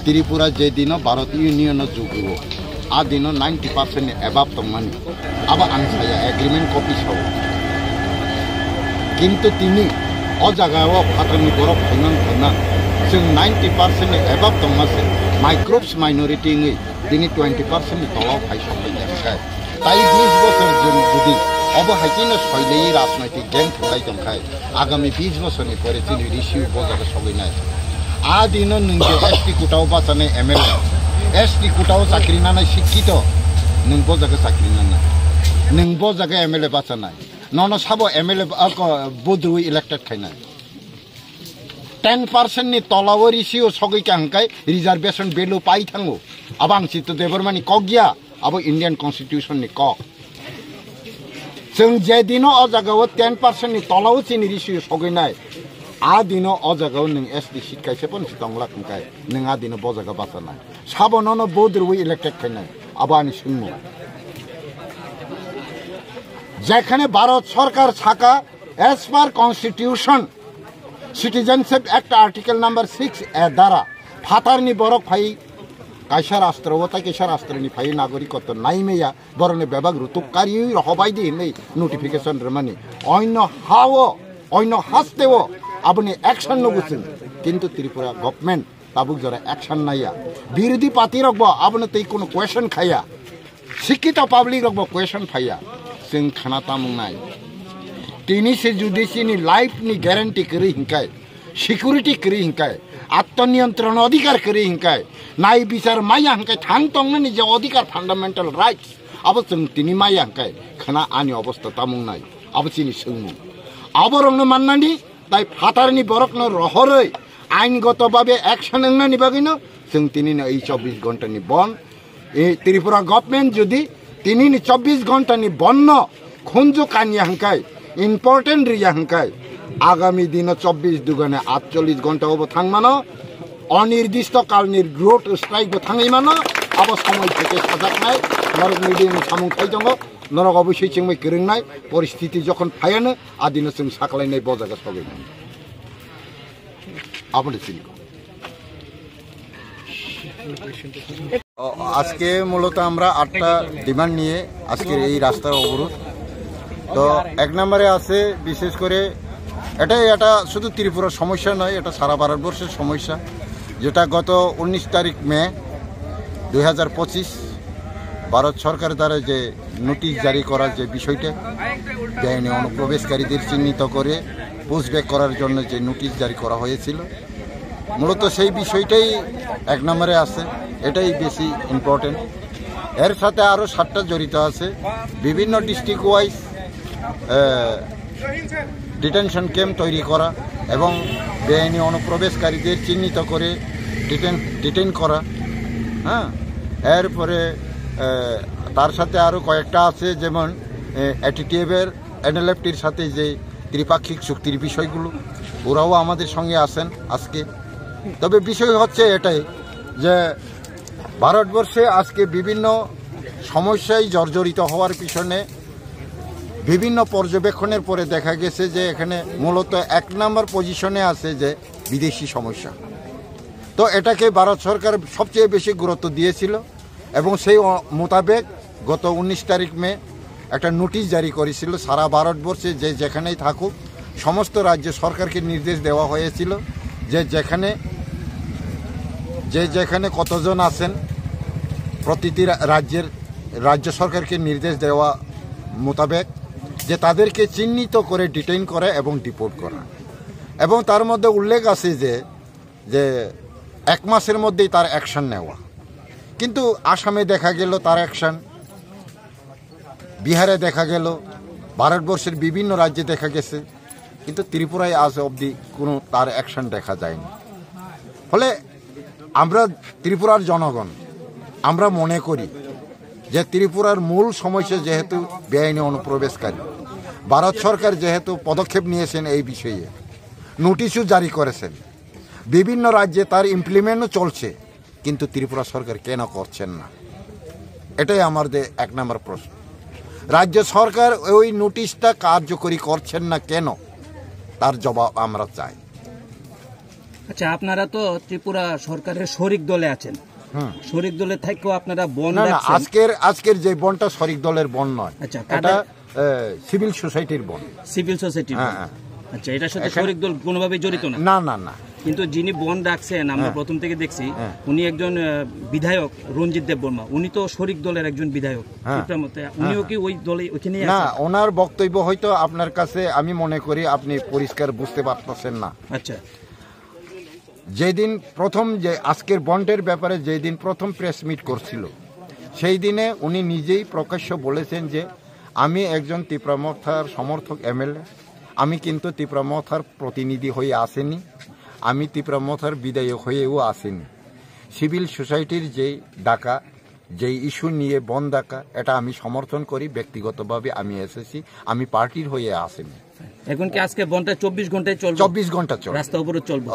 त्रिपुरा जे दिन भारत यूनियन जुगो आ दिन 90% एबाब तंगमानी अब आनसाया एग्रीमेंट कपि सौ किंतु तिनी अ जगायाव फाथरनि बरफ फाइनान फाइना जों 90% एबाब तंगासे माइक्रोब्स माइनरिटी नि दिनै 20% तलाव फाइसबाय जाखाय ताई 20 बोसोर जों जुदि अब हाइकिनो सयलेयै राजनैतिक गेम थलाय दंखाय आगामी 20 बोसोरनि परे जोंनि रिसिउ बजारे सलिनाय आ दिन नोंगे एसटी कुटाव बासाने एमएलए एसटी कुटाव साख्रिनानै शिक्षित नों बजागे साख्रिनानै नों बजागे एमएलए बासानाय नन साबो एमएलए बद्रु इलेक्टेड खायनाय 10% नि तलाव रिसिउ सगैका हंकाय रिजर्वेशन बेलु पाइ थांगो अब आं चित्त देबरमानि कगिया अब इंडियन कन्स्टिट्यूशन नि क जों जे दिन अ जागाव 10% नि तलाव चिनि रिसिउ सगैनाय आ दिन अ जगाव नों एसडी सीट कायसे पन सितंला खंकाय नों आ दिन बजागा बासानाय साबननो बद्रु इलेक्टेड खायनाय आबानि सुंमु जेखाने भारत सरकार छाका as per constitution citizenship act article number 6 A द्वारा फातारनि बरक फाइ कायसा राष्ट्र व कायसा राष्ट्रनि फाइ नागरिकत्व नाइमेया बरने बेबाग रुतुकारी रहबायदि नै नोटिफिकेशन रमानि अन्य हाव अन्य हास्तेव अपनी एक्शन नगुसिन किंतु त्रिपुरा गवर्नमेंट ताबुक जरा एक्शन नाया विरोधी पार्टी रखबो आपने तै कोनो क्वेश्चन खाया शिक्षित पब्लिक रखबो क्वेश्चन फाया जों खाना तामुंनाय तिनी से जुडिशियनि लाइफ नि गारंटी करी हिंकाय सिक्योरिटी करी हिंकाय आत्मनियंत्रण अधिकार करी हिंकाय नाय बिचार माया हिंकाय थांग तंगनि जे अधिकार फंडामेंटल राइट्स अब जों तिनी माया हिंकाय खाना आनि अवस्था तामुंनाय अब चिनि सोंमु आबरंनो माननानि ताई फातारनि बरकनो रहरै आइनगत भावे एक्शन नंनानि बागैनो जों तिनिनो 24 घंटानि बन ए त्रिपुरा गवर्नमेंट जुदि तिनिनि 24 घंटानि बन्न खुंजु कानिया हंकाय इम्पोर्टेंट रिया हंकाय आगामी दिन 24 दुगने 48 घंटा अब थांमानो अनिर्दिष्ट कालनि ग्रोथ स्ट्राइक थांगैमानो अब समय থেকে সাজাকনাय नरक मिडियानि सामुं थाइदंगो नरक अबश्य चिंमै गोरोंनाय परिस्थिति जखन फायानो आदिनो जों साखलायनाय बजागा सगैनाय आपनि चिनिको আজকে মূলত আমরা 8টা ডিমান্ড নিয়ে আজকের এই রাস্তার অবরোধ তো এক নম্বরে আছে বিশেষ করে এটা শুধু ত্রিপুরার সমস্যা নয় এটা সারা ভারতবর্ষের সমস্যা যেটা গত 19 তারিখ মে 2025 ভারত সরকার দ্বারা যে নোটিশ জারি করার যে বিষয়টা বেআইনি অনুপ্রবেশকারীদের চিহ্নিত করে পুশব্যাক করার জন্য যে নোটিশ জারি করা হয়েছিল মূলত সেই বিষয়টাই এক নম্বরে আছে এটাই বেশি ইম্পর্টেন্ট এর সাথে আরো 7টা জড়িত আছে বিভিন্ন ডিস্ট্রিক্ট ওয়াইজ ডিটেনশন ক্যাম্প তৈরি করা এবং বেআইনি অনুপ্রবেশকারীদের চিহ্নিত করে ডিটেন করা হ্যাঁ এরপরে তার সাথে আরো কয়েকটা আছে যেমন এটিটিএফের এনএলএফটির সাথে যে ত্রিপাক্ষিক চুক্তির বিষয়গুলো ওরাও আমাদের সঙ্গে আছেন আজকে তবে বিষয় হচ্ছে এটাই যে ভারতবর্ষে আজকে বিভিন্ন সমস্যায় জর্জরিত হওয়ার পিছনে বিভিন্ন পর্যবেক্ষণের পরে দেখা গেছে যে এখানে মূলত 1 নম্বর পজিশনে আছে যে বিদেশি সমস্যা। তো এটাকে ভারত সরকার সবচেয়ে বেশি গুরুত্ব দিয়েছিল এবং সেই মোতাবেক গত 19 তারিখ মে একটা নোটিশ জারি করেছিল সারা ভারতবর্ষে যে যেখানেই থাকুক সমস্ত রাজ্য সরকারকে নির্দেশ দেওয়া হয়েছিল যে যেখানে কতজন আছেন প্রতিটি রাজ্য সরকারকে নির্দেশ দেওয়া মোতাবেক যে তাদেরকে চিহ্নিত করে ডিটেইন করা এবং ডিপোর্ট করা। এবং তার মধ্যে উল্লেখ আছে যে 1 মাসের মধ্যেই তার অ্যাকশন নেওয়া। কিন্তু আসামে দেখা গেল তার অ্যাকশন, বিহারে দেখা গেল, ভারতবর্ষের বিভিন্ন রাজ্যে দেখা গেছে, কিন্তু ত্রিপুরায় আজ অবধি কোনো তার অ্যাকশন দেখা যায়নি। ফলে আমরা ত্রিপুরার জনগণ আমরা মনে করি যে ত্রিপুরার মূল সমস্যা যেহেতু বেআইনি অনুপ্রবেশকারী, ভারত সরকার যেহেতু পদক্ষেপ নিয়েছেন এই বিষয়ে, নোটিশও জারি করেছেন, বিভিন্ন রাজ্যে তার ইমপ্লিমেন্টও চলছে, কিন্তু ত্রিপুরা সরকার কেন করছেন না? এটাই আমাদের 1 নম্বর প্রশ্ন। রাজ্য সরকার ওই নোটিশটা কার্যকরী করছেন না কেন, তার জবাব আমরা চাই। আচ্ছা, আপনারা তো ত্রিপুরা সরকারের শরিক দলে আছেন, শরিক দলে থেকেও আপনারা বন না, আজকের যে বনটা শরিক দলের বন নয়, আচ্ছা, এটা সিভিল সোসাইটির বন। সিভিল সোসাইটির বন। আচ্ছা, এটার সাথে শরিক দল কোনোভাবে জড়িত না? না। কিন্তু যিনি বন রাখছেন আমরা প্রথম থেকে দেখছি, উনি একজন বিধায়ক রঞ্জিত দেববর্মা, উনি তো শরিক দলের একজন বিধায়ক, উনিও কি ওই দলে ওখানে? না, ওনার বক্তব্য হয়তো আপনার কাছে আমি মনে করি আপনি পরিষ্কার বুঝতে পারতেছেন না। আচ্ছা, যেদিন প্রথম যে আজকের বন্ডের ব্যাপারে যেদিন প্রথম প্রেস মিট করছিল, সেই দিনে উনি নিজেই প্রকাশ্য বলেছেন যে আমি একজন তীব্রমথার সমর্থক এমএলএ, আমি কিন্তু তীব্রমথার প্রতিনিধি হয়ে আসেনি, আমি তীব্রমথার বিধায়ক হয়েও আসেনি। সিভিল সোসাইটির যেই ডাকা, যেই ইস্যু নিয়ে বন ডাকা, এটা আমি সমর্থন করি, ব্যক্তিগতভাবে আমি এসেছি, আমি পার্টির হয়ে আসেনি। এখন কি আজকে বনটা 24 ঘন্টায় চলবে? 24 ঘন্টা চলবে, রাস্তা উপরে চলবে।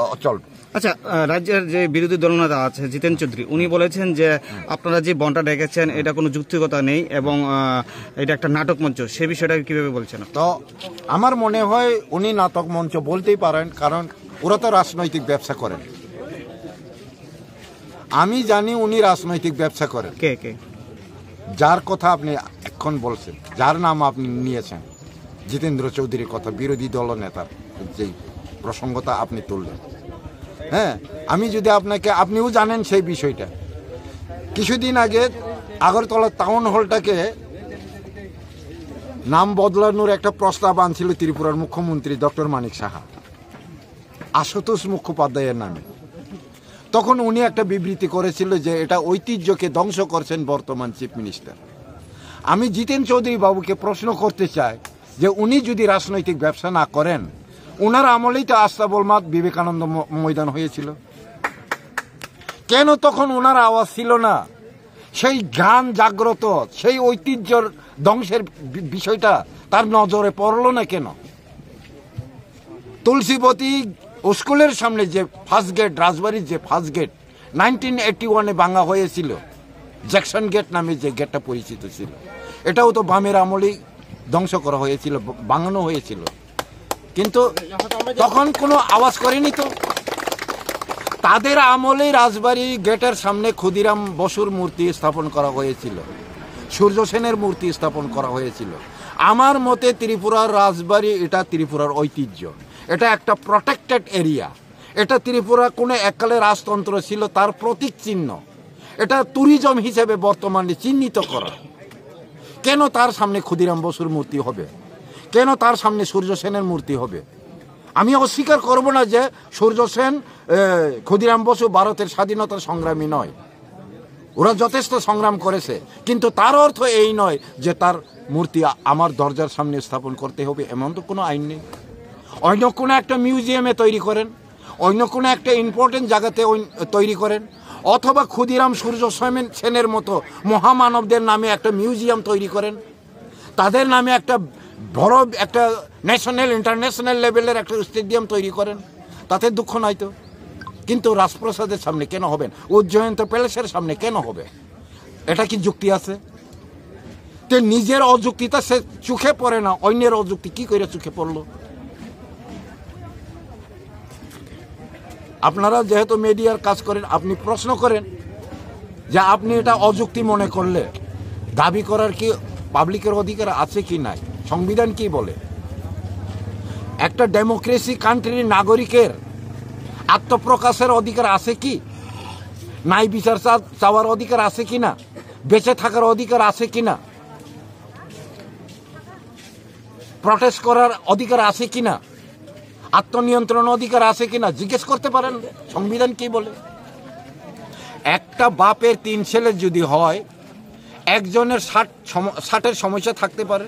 আচ্ছা, রাজ্যের যে বিরোধী দলনেতা আছে জিতেন চৌধুরী, উনি বলেছেন যে আপনারা যে বনটা ডেকেছেন এটা কোনো যুক্তিকতা নেই এবং এটা একটা নাটক মঞ্চ, সে বিষয়টা কিভাবে বলছেন? তো আমার মনে হয় উনি নাটক মঞ্চ বলতেই পারেন, কারণ ওরা তো রাজনৈতিক ব্যবসা করেন। আমি জানি উনি রাজনৈতিক ব্যবসা করেন। কে? যার কথা আপনি এখন বলছেন, যার নাম আপনি নিয়েছেন, জিতেন্দ্র চৌধুরীর কথা, বিরোধী দল নেতার যেই প্রসঙ্গতা আপনি তুললেন, হ্যাঁ, আমি যদি আপনিও জানেন সেই বিষয়টা। কিছুদিন আগে আগরতলা টাউন হলটাকে নাম বদলানোর একটা প্রস্তাব আনছিল ত্রিপুরার মুখ্যমন্ত্রী ডক্টর মানিক সাহা, আশুতোষ মুখোপাধ্যায়ের নামে। তখন উনি একটা বিবৃতি করেছিল যে এটা ঐতিহ্যকে ধ্বংস করছেন বর্তমান চিফ মিনিস্টার। আমি জিতেন চৌধুরী বাবুকে প্রশ্ন করতে চাই যে উনি যদি রাজনৈতিক ব্যবসা না করেন, ওনার আমলেই তো আস্তাবল মাঠ বিবেকানন্দ ময়দান হয়েছিল, কেন তখন ওনার আওয়াজ ছিল না? সেই গান জাগ্রত, সেই ঐতিহ্যর ধ্বংসের বিষয়টা তার নজরে পড়লো না কেন? তুলসীবতী স্কুলের সামনে যে ফার্স্ট গেট, রাজবাড়ির যে ফার্স্ট গেট 1981-এ ভাঙা হয়েছিল, জ্যাকসন গেট নামে যে গেটটা পরিচিত ছিল, এটাও তো বামের আমলেই ধ্বংস করা হয়েছিল, ভাঙানো হয়েছিল, কিন্তু তখন কোনো আওয়াজ করেনি। তো তাদের আমলে রাজবাড়ি গেটের সামনে ক্ষুদিরাম বসুর মূর্তি স্থাপন করা হয়েছিল, সূর্য সেনের মূর্তি স্থাপন করা হয়েছিল। আমার মতে ত্রিপুরার রাজবাড়ি এটা ত্রিপুরার ঐতিহ্য, এটা একটা প্রটেক্টেড এরিয়া, এটা ত্রিপুরা কোনো এককালে রাজতন্ত্র ছিল তার প্রতীক চিহ্ন, এটা ট্যুরিজম হিসেবে বর্তমানে চিহ্নিত করা। কেন তার সামনে ক্ষুদিরাম বসুর মূর্তি হবে? কেন তার সামনে সূর্য সেনের মূর্তি হবে? আমি অস্বীকার করব না যে সূর্য সেন, ক্ষুদিরাম বসু ভারতের স্বাধীনতার সংগ্রামী নয়, ওরা যথেষ্ট সংগ্রাম করেছে, কিন্তু তার অর্থ এই নয় যে তার মূর্তি আমার দরজার সামনে স্থাপন করতে হবে, এমন তো কোনো আইন নেই। অন্য কোনো একটা মিউজিয়ামে তৈরি করেন, অন্য কোনো একটা ইম্পর্টেন্ট জায়গাতে তৈরি করেন, অথবা ক্ষুদিরাম সূর্য সেনের মতো মহামানবদের নামে একটা মিউজিয়াম তৈরি করেন, তাদের নামে একটা বড় একটা ন্যাশনাল ইন্টারন্যাশনাল লেভেলের একটা স্টেডিয়াম তৈরি করেন, তাতে দুঃখ নাই তো। কিন্তু রাজপ্রাসাদের সামনে কেন হবেন? উজ্জয়ন্ত প্যালেসের সামনে কেন হবে? এটা কি যুক্তি আছে? তে নিজের অযুক্তিটা সে চোখে পড়ে না, অন্যের অযুক্তি কি করে চোখে পড়লো? আপনারা যেহেতু মিডিয়ার কাজ করেন, আপনি প্রশ্ন করেন যে আপনি এটা অযুক্তি মনে করলে দাবি করার কি পাবলিকের অধিকার আছে কি নাই? সংবিধান কি বলে? একটা ডেমোক্রেসি কান্ট্রির নাগরিকের আত্মপ্রকাশের অধিকার আছে কি? ন্যায় বিচার চাওয়ার অধিকার আছে কিনা? বেঁচে থাকার অধিকার আছে কিনা? প্রটেস্ট করার অধিকার আছে কিনা? আত্মনিয়ন্ত্রণ অধিকার আছে কিনা জিজ্ঞেস করতে পারেন। সংবিধান কি বলে? একটা বাপের 3 ছেলে যদি হয়, একজনের 60-এর সমস্যা থাকতে পারে,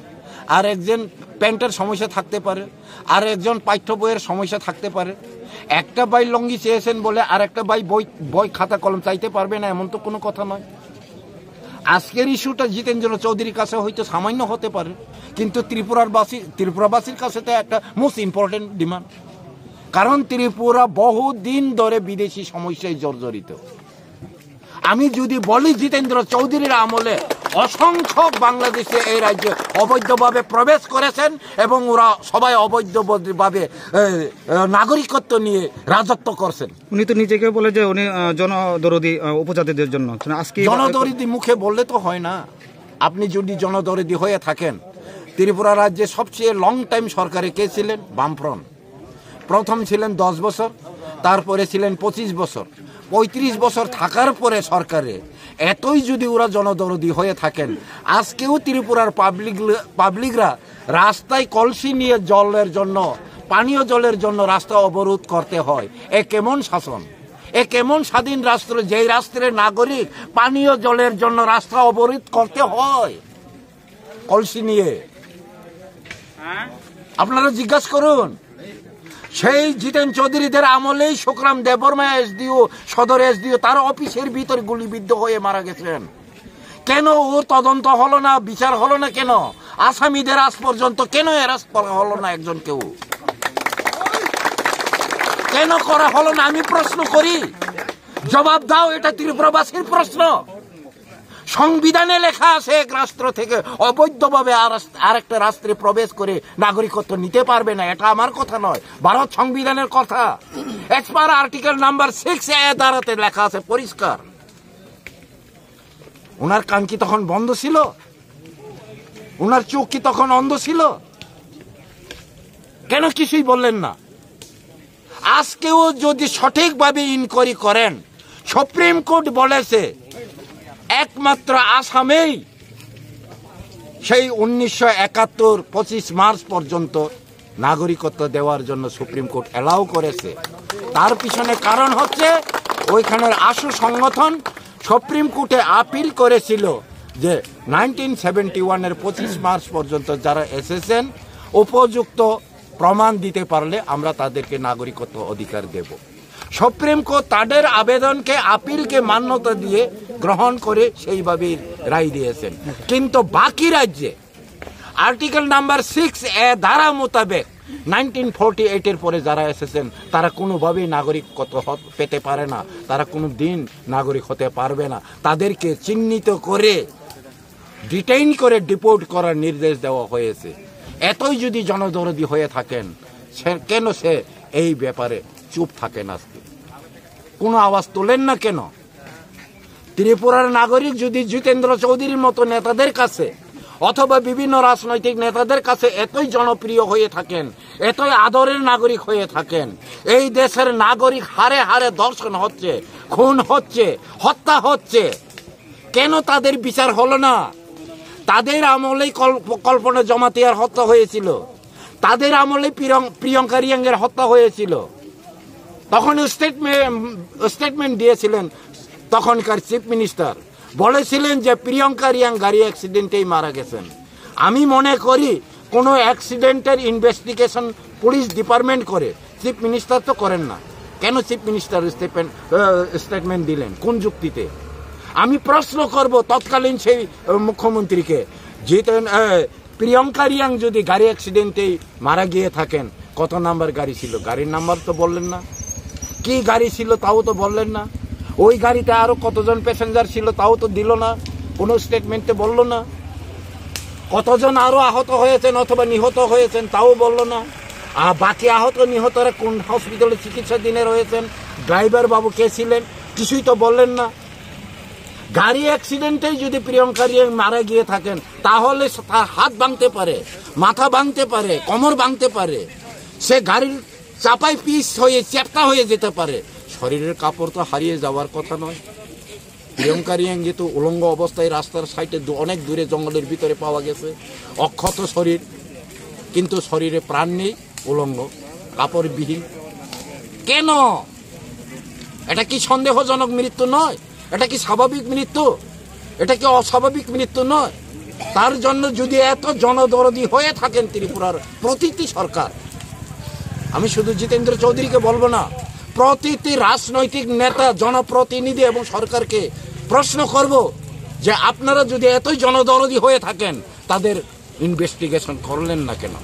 আর একজন প্যান্টের সমস্যা থাকতে পারে, আর একজন পাঠ্য বইয়ের সমস্যা থাকতে পারে। একটা ভাই লঙ্গি চেয়েছেন বলে আর একটা ভাই বই খাতা কলম চাইতে পারবে না, এমন তো কোনো কথা নয়। আজকের ইস্যুটা জিতেন্দ্র চৌধুরীর কাছে হয়তো সামান্য হতে পারে, কিন্তু ত্রিপুরাবাসীর কাছে তো একটা মোস্ট ইম্পর্টেন্ট ডিমান্ড। কারণ ত্রিপুরা বহুদিন ধরে বিদেশি সমস্যায় জর্জরিত। আমি যদি বলি জিতেন্দ্র চৌধুরীর আমলে অসংখ্য বাংলাদেশে এই রাজ্যে অবৈধভাবে প্রবেশ করেছেন এবং ওরা সবাই অবৈধভাবে নাগরিকত্ব নিয়ে রাজত্ব করছেন। উনি তো নিজেকে বলে যে উনি জনদরদি উপজাতিদের জন্য। আজকে জনদরদি মুখে বললে তো হয় না। আপনি যদি জনদরদি হয়ে থাকেন, ত্রিপুরা রাজ্যে সবচেয়ে লং টাইম সরকারে কে ছিলেন? বামফ্রন্ট। প্রথম ছিলেন 10 বছর, তারপরে ছিলেন 25 বছর। 35 বছর থাকার পরে সরকারে এতই যদি ওরা জনদরদি হয়ে থাকেন, আজকেও ত্রিপুরার পাবলিকরা রাস্তায় কলসি নিয়ে জলের জন্য, পানীয় জলের জন্য রাস্তা অবরোধ করতে হয়। এ কেমন শাসন? এ কেমন স্বাধীন রাষ্ট্র, যেই রাষ্ট্রের নাগরিক পানীয় জলের জন্য রাস্তা অবরোধ করতে হয় কলসি নিয়ে? আপনারা জিজ্ঞাসা করুন। সেই জিতেন চৌধুরীদের আমলেই সুখরাম দেববর্মা এসডিও, সদর এসডিও তার অফিসের ভিতর গুলিবিদ্ধ হয়ে মারা গেছেন। কেন ও তদন্ত হলো না, বিচার হলো না? কেন আসামিদের আজ পর্যন্ত কেন অ্যারেস্ট করা হলো না? একজন কেউ কেন করা হলো না? আমি প্রশ্ন করি, জবাব দাও। এটা ত্রিপুরাবাসীর প্রশ্ন। সংবিধানে লেখা আছে এক রাষ্ট্র থেকে অবৈধভাবে আরেকটা রাষ্ট্রে প্রবেশ করে নাগরিকত্ব নিতে পারবে না। এটা আমার কথা নয়, ভারত সংবিধানের কথা। এক্সপার আর্টিকেল নাম্বার 6 দ্বারাতে লেখা আছে পরিষ্কার। ওনার কান কি তখন বন্ধ ছিল? ওনার চোখ কি তখন অন্ধ ছিল? কেন কিছুই বললেন না? আজকেও যদি সঠিকভাবে ইনকোয়ারি করেন, সুপ্রিম কোর্ট বলেছে একমাত্র আসামেই সেই 1971 25 মার্চ পর্যন্ত নাগরিকত্ব দেওয়ার জন্য সুপ্রিম কোর্ট অ্যালাউ করেছে। তার পিছনে কারণ হচ্ছে ওইখানের আশু সংগঠন সুপ্রিম কোর্টে আপিল করেছিল যে 1971-এর 25 মার্চ পর্যন্ত যারা এসেছেন উপযুক্ত প্রমাণ দিতে পারলে আমরা তাদেরকে নাগরিকত্ব অধিকার দেব। সুপ্রিম কোর্ট তাদের আবেদনকে, আপিলকে মান্যতা দিয়ে গ্রহণ করে সেইভাবে রায় দিয়েছেন। কিন্তু বাকি রাজ্যে আর্টিকেল নাম্বার 6 ধারা মোতাবেক 1948-এর পরে যারা এসেছেন তারা কোনোভাবেই নাগরিকত্ব পেতে পারে না, তারা কোনো দিন নাগরিক হতে পারবে না। তাদেরকে চিহ্নিত করে ডিটেইন করে ডিপোর্ট করার নির্দেশ দেওয়া হয়েছে। এতই যদি জনদরদি হয়ে থাকেন, কেন সে এই ব্যাপারে চুপ থাকেন? আজকে কোনো আওয়াজ তোলেন না কেন? ত্রিপুরার নাগরিক যদি জিতেন্দ্র চৌধুরীর মতো নেতাদের কাছে অথবা বিভিন্ন রাজনৈতিক নেতাদের কাছে এতই জনপ্রিয় হয়ে থাকেন, এতই আদরের নাগরিক হয়ে থাকেন, এই দেশের নাগরিক হারে হারে ধর্ষণ হচ্ছে, খুন হচ্ছে, হত্যা হচ্ছে, কেন তাদের বিচার হলো না? তাদের আমলেই কল্পনা জমাতিয়ার হত্যা হয়েছিল, তাদের আমলে প্রিয়ঙ্কা রিয়াংয়ের হত্যা হয়েছিল। তখন স্টেটমেন্ট দিয়েছিলেন তখনকার চিফ মিনিস্টার, বলেছিলেন যে প্রিয়ঙ্কা রিয়াং গাড়ি অ্যাক্সিডেন্টেই মারা গেছেন। আমি মনে করি কোনো অ্যাক্সিডেন্টের ইনভেস্টিগেশন পুলিশ ডিপার্টমেন্ট করে, চিফ মিনিস্টার তো করেন না। কেন চিফ মিনিস্টার স্টেটমেন্ট দিলেন? কোন যুক্তিতে? আমি প্রশ্ন করব তৎকালীন সেই মুখ্যমন্ত্রীকে, প্রিয়ঙ্কা রিয়াং যদি গাড়ি অ্যাক্সিডেন্টেই মারা গিয়ে থাকেন, কত নাম্বার গাড়ি ছিল? গাড়ির নাম্বার তো বললেন না। কি গাড়ি ছিল তাও তো বললেন না। ওই গাড়িতে আরো কতজন প্যাসেঞ্জার ছিল তাও তো দিল না, কোনো স্টেটমেন্টে বললো না। কতজন আরো আহত হয়েছেন অথবা নিহত হয়েছেন তাও বললো না। আর বাকি আহত নিহতরা কোন হসপিটালে চিকিৎসাধীনে রয়েছেন, ড্রাইভার বাবু কে ছিলেন, কিছুই তো বললেন না। গাড়ি অ্যাক্সিডেন্টেই যদি প্রিয়ঙ্কা রিয়াং মারা গিয়ে থাকেন তাহলে তার হাত ভাঙতে পারে, মাথা ভাঙতে পারে, কোমর ভাঙতে পারে, সে গাড়ির চাপাই পিস হয়ে চ্যাপ্টা হয়ে যেতে পারে। শরীরের কাপড় তো হারিয়ে যাওয়ার কথা নয়। প্রিয়ঙ্কা রিয়াং যেহেতু উলঙ্গ অবস্থায় রাস্তার সাইডে অনেক দূরে জঙ্গলের ভিতরে পাওয়া গেছে, অক্ষত শরীর, কিন্তু শরীরে প্রাণ নেই, উলঙ্গ কাপড়বিহীন। কেন? এটা কি সন্দেহজনক মৃত্যু নয়? এটা কি স্বাভাবিক মৃত্যু? এটা কি অস্বাভাবিক মৃত্যু নয়? তার জন্য যদি এত জনদরদি হয়ে থাকেন ত্রিপুরার প্রতিটি সরকার, আমি শুধু জিতেন্দ্র চৌধুরীকে বলবো না, প্রতিটি রাজনৈতিক নেতা, জনপ্রতিনিধি এবং সরকারকে প্রশ্ন করব যে আপনারা যদি এতই জনদরদি হয়ে থাকেন তাদের ইনভেস্টিগেশন করলেন না কেন?